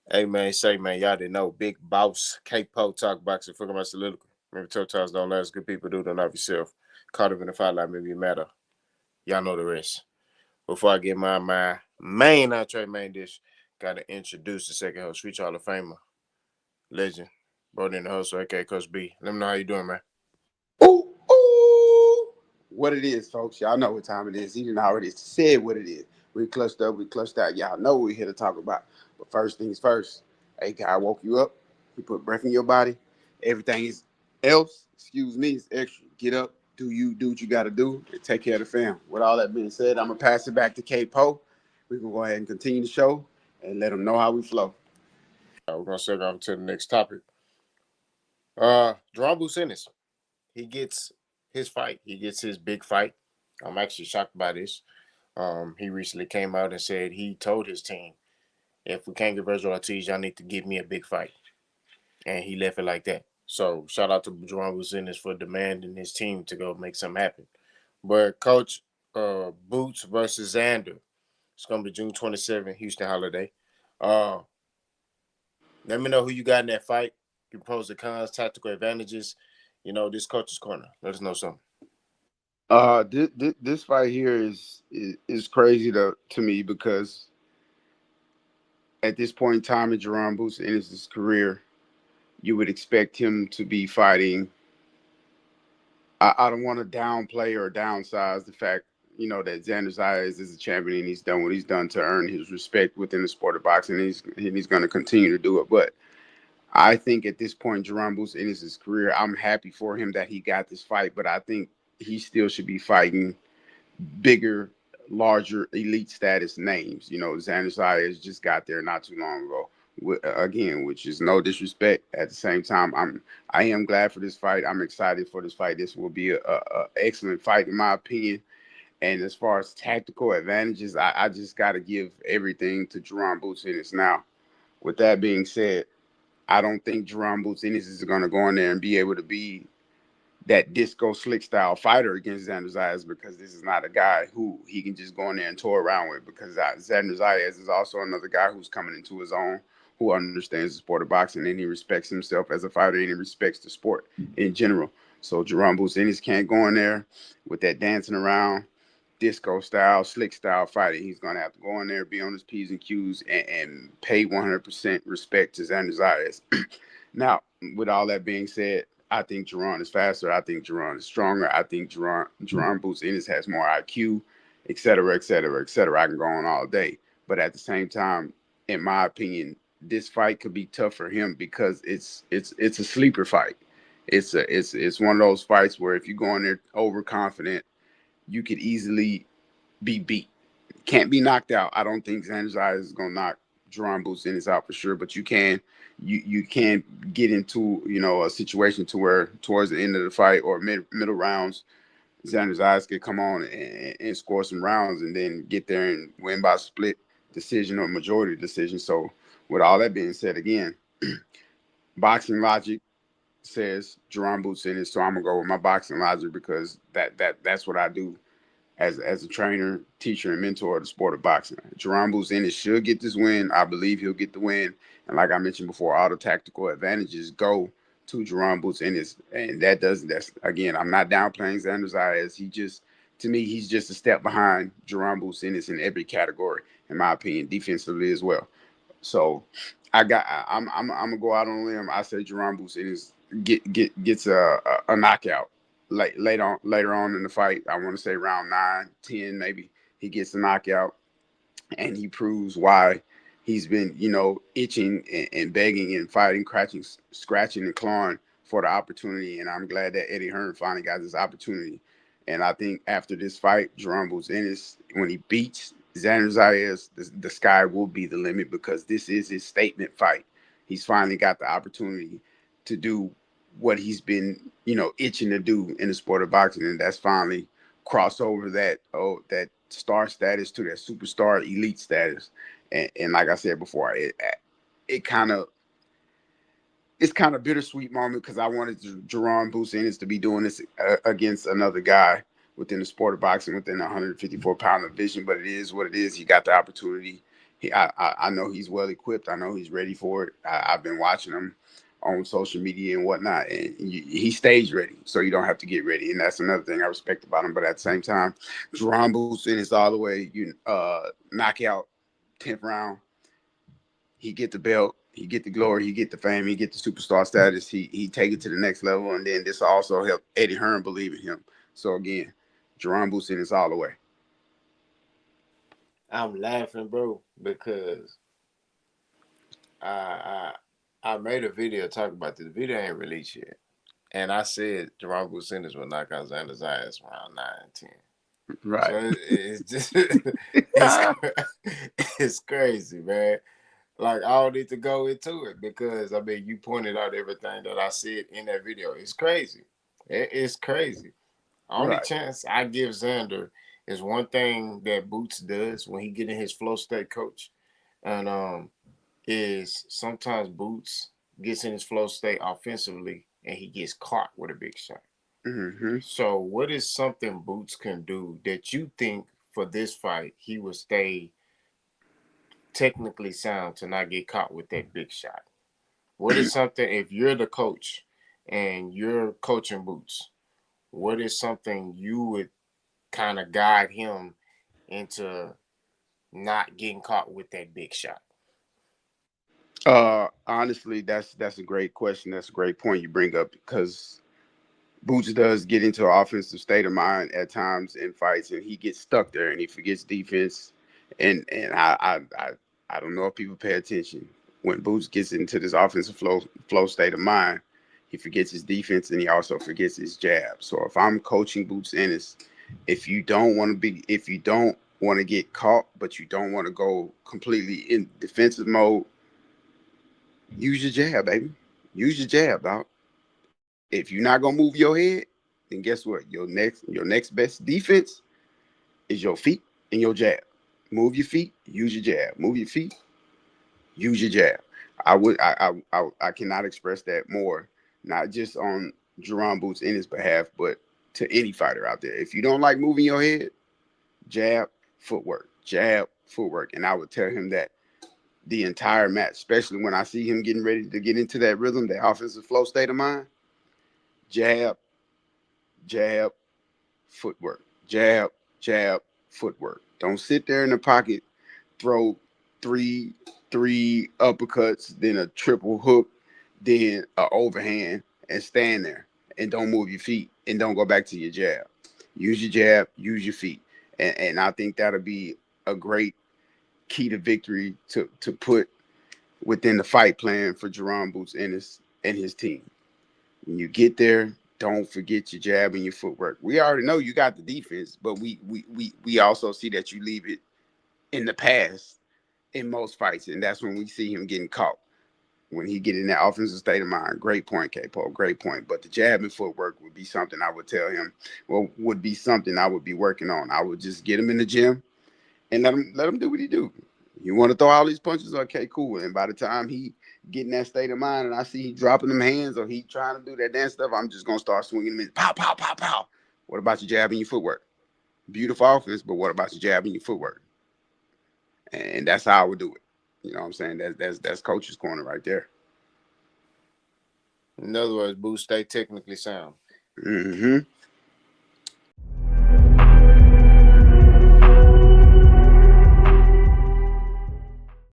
Hey man, say man, y'all didn't know Big Boss, K-Po, Talk Boxing, fucking my soliloquy. Remember, toe talks don't last. Good people do, don't love yourself. Caught up in the fight like maybe it matter. Y'all know the rest. Before I get my main entree, main dish, gotta introduce the second host, Street Hall of Famer, legend, Brody in the host, aka Coach B. Let me know how you doing, man. Ooh, ooh. What it is, folks. Y'all know what time it is. He didn't already said what it is. We clutched up, we clutched out. Y'all know what we're here to talk about. But first things first. Hey, God woke you up. He put breath in your body. Everything is else, excuse me, is extra. Get up, do what you got to do, and take care of the fam. With all that being said, I'm going to pass it back to K Poe. We can go ahead and continue the show and let them know how we flow. We're gonna segue on to the next topic. Jaron Boots Ennis, he gets his fight. He gets his big fight. I'm actually shocked by this. He recently came out and said he told his team, if we can't get Virgil Ortiz, y'all need to give me a big fight. And he left it like that. So shout out to Jaron Ennis for demanding his team to go make something happen. But Coach, Boots versus Xander. It's gonna be June 27th, Houston Holiday. Uh, Let me know who you got in that fight. You pros and cons, tactical advantages. You know, this coach's corner. Let us know something. This fight here is crazy to me because at this point in time in Jaron Boots Ennis' career, you would expect him to be fighting. I don't want to downplay or downsize the fact, that Xander Zayas is a champion and he's done what he's done to earn his respect within the sport of boxing. And he's going to continue to do it. But I think at this point, Jaron Boots Ennis' career, I'm happy for him that he got this fight, but I think he still should be fighting bigger, larger elite status names. Xander Zayas just got there not too long ago. Again, which is no disrespect. At the same time, I am glad for this fight. I'm excited for this fight. This will be a excellent fight in my opinion. And as far as tactical advantages, I just got to give everything to Jaron Boots Ennis. Now, with that being said, I don't think Jaron Boots Ennis is going to go in there and be able to be that disco slick style fighter against Xander Zayas, because this is not a guy who he can just go in there and tour around with, because Xander Zayas is also another guy who's coming into his own, who understands the sport of boxing, and he respects himself as a fighter, and he respects the sport in general. So Jaron Boots Ennis can't go in there with that dancing around disco style, slick style fighting. He's gonna have to go in there, be on his P's and Q's, and pay 100% respect to Xander Zayas. Now, with all that being said, I think Jaron is faster. I think Jaron is stronger. I think Jaron Boots Ennis has more IQ, et cetera, et cetera, et cetera. I can go on all day. But at the same time, in my opinion, this fight could be tough for him because it's a sleeper fight. It's one of those fights where if you go in there overconfident, you could easily be beat. Can't be knocked out. I don't think Xander Zayas is gonna knock Jaron Boots Ennis out for sure, but you can get into a situation to where towards the end of the fight or middle rounds, Xander Zayas could come on and score some rounds and then get there and win by split decision or majority decision. So with all that being said, again, boxing logic says Jaron Boots Ennis, so I'm gonna go with my boxing logic because that's what I do as a trainer, teacher, and mentor of the sport of boxing. Jaron Boots Ennis should get this win. I believe he'll get the win. And like I mentioned before, all the tactical advantages go to Jaron Boots Ennis. And that's again, I'm not downplaying Xander Zayas. To me, he's just a step behind Jaron Boots Ennis in every category, in my opinion, defensively as well. So I'm gonna go out on a limb. I say Jaron Boots Ennis gets a knockout later on in the fight. I want to say round 9, 10, maybe he gets a knockout, and he proves why he's been itching and begging and fighting, scratching and clawing for the opportunity. And I'm glad that Eddie Hearn finally got this opportunity. And I think after this fight, Jaron Boots Ennis, when he beats Xander Zayas, the sky will be the limit because this is his statement fight. He's finally got the opportunity to do what he's been, itching to do in the sport of boxing, and that's finally cross over that star status to that superstar elite status. And like I said before, it kind of it's kind of bittersweet moment because I wanted Jaron Boots Ennis to be doing this against another guy within the sport of boxing within the 154-pound division, but it is what it is. He got the opportunity, I know he's well equipped. I know he's ready for it. I've been watching him on social media and whatnot, and he stays ready, so you don't have to get ready. And that's another thing I respect about him. But at the same time, Jaron Boots Ennis all the way. Knockout 10th round. He get the belt. He get the glory. He get the fame. He get the superstar status. He take it to the next level, and then this also help Eddie Hearn believe in him. So again, Jaron Boots Ennis all the way. I'm laughing, bro, because I I made a video talking about this. The video ain't released yet, and I said Jaron Boots Ennis will knock out Xander Zayas around 9 and 10. So Right. it's just it's it's crazy, man. Like I don't need to go into it because I mean you pointed out everything that I said in that video. It's crazy. It's crazy. Only Right. chance I give Xander is one thing that Boots does when he get in his flow state, coach, and is sometimes Boots gets in his flow state offensively and he gets caught with a big shot. Hmm. So, what is something Boots can do that you think for this fight he will stay technically sound to not get caught with that big shot? What is something if you're the coach and you're coaching Boots? What is something you would kind of guide him into not getting caught with that big shot? Honestly, that's a great question. That's a great point you bring up because Boots does get into an offensive state of mind at times in fights, and he gets stuck there and he forgets defense. And I don't know if people pay attention when Boots gets into this offensive flow state of mind. He forgets his defense and he also forgets his jab. So if I'm coaching Boots Ennis, if you don't want to get caught, but you don't want to go completely in defensive mode, use your jab, baby. Use your jab, dog. If you're not gonna move your head, then guess what? Your next best defense is your feet and your jab. Move your feet, use your jab. Move your feet, use your jab. I cannot express that more, not just on Jaron Boots in his behalf, but to any fighter out there. If you don't like moving your head, jab, footwork. And I would tell him that the entire match, especially when I see him getting ready to get into that rhythm, that offensive flow state of mind. Jab, jab, footwork. Jab, jab, footwork. Don't sit there in the pocket, throw three three uppercuts, then a triple hook, then a overhand, and stand there and don't move your feet and don't go back to your jab. Use your jab, use your feet, and I think that'll be a great key to victory to put within the fight plan for Jaron Boots Ennis and his team. When you get there, don't forget your jab and your footwork. We already know you got the defense, but we also see that you leave it in the past in most fights, and that's when we see him getting caught. When he get in that offensive state of mind, great point, K-Paul, great point. But the jab and footwork would be something I would tell him, well, would be something I would be working on. I would just get him in the gym and let him do what he do. You want to throw all these punches? Okay, cool. And by the time he get in that state of mind and I see he dropping them hands or he trying to do that dance stuff, I'm just gonna start swinging him in. Pow, pow, pow, pow. What about your jab and your footwork? Beautiful offense, but what about your jab and your footwork? And that's how I would do it. You know what I'm saying? That's coach's corner right there. In other words, Boots stay technically sound. Mm-hmm.